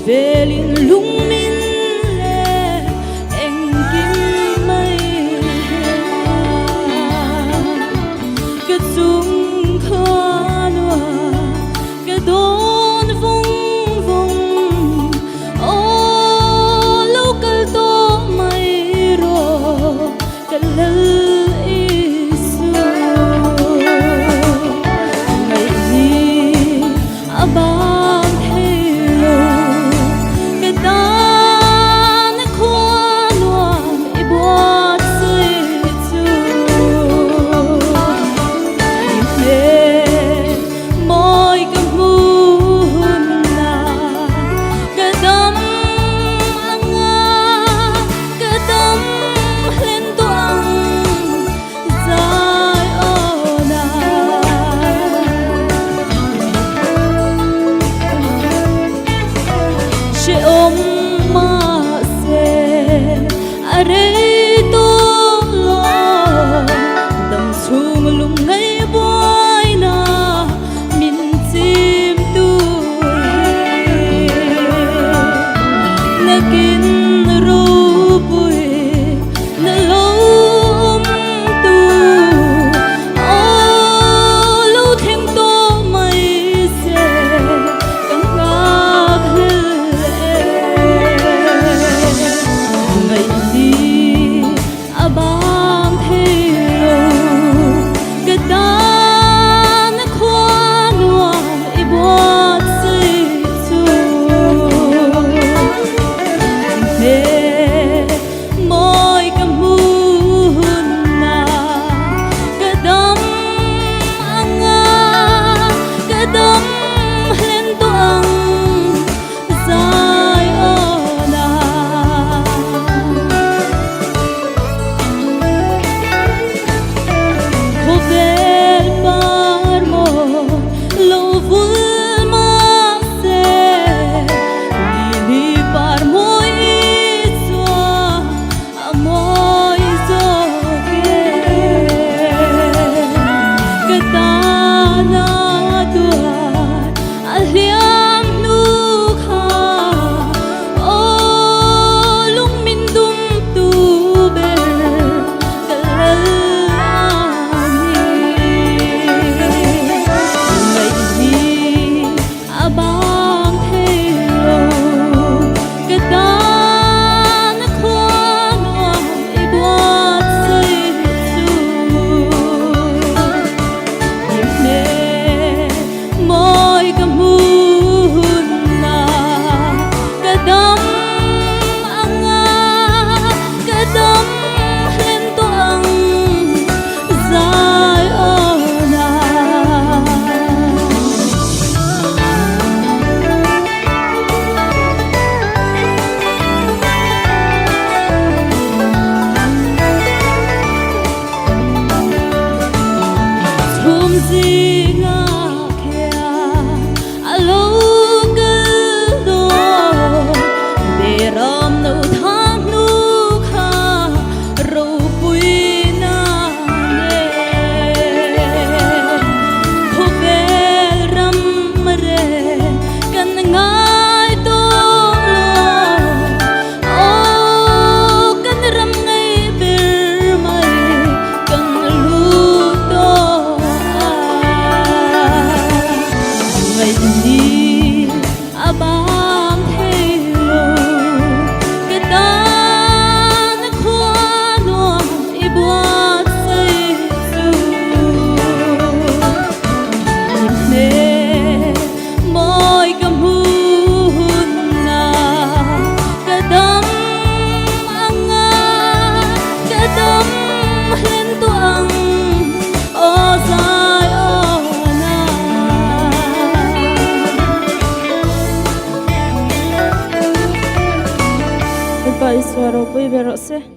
về liền lung min lệ anh kim mây cái dung khó nua cái đón vung vung ô lâu cái to mây ro cái lơ ôm mà xe are to lo đầm sum lung ngay boy na min chim tu na kin ru pui na lom tu ô lu thêm to mai se căng ngạc abang thelo cái ta nó khoa nua ibot sei chu he moi ka mun na cái dam anga cái dam hen tuang zai ona abang thelo cái ta nó khoa nua ibot sei chu ne moi ka mun na cái dam anga cái dam hen tuang o zai ona Pai suara pui berose.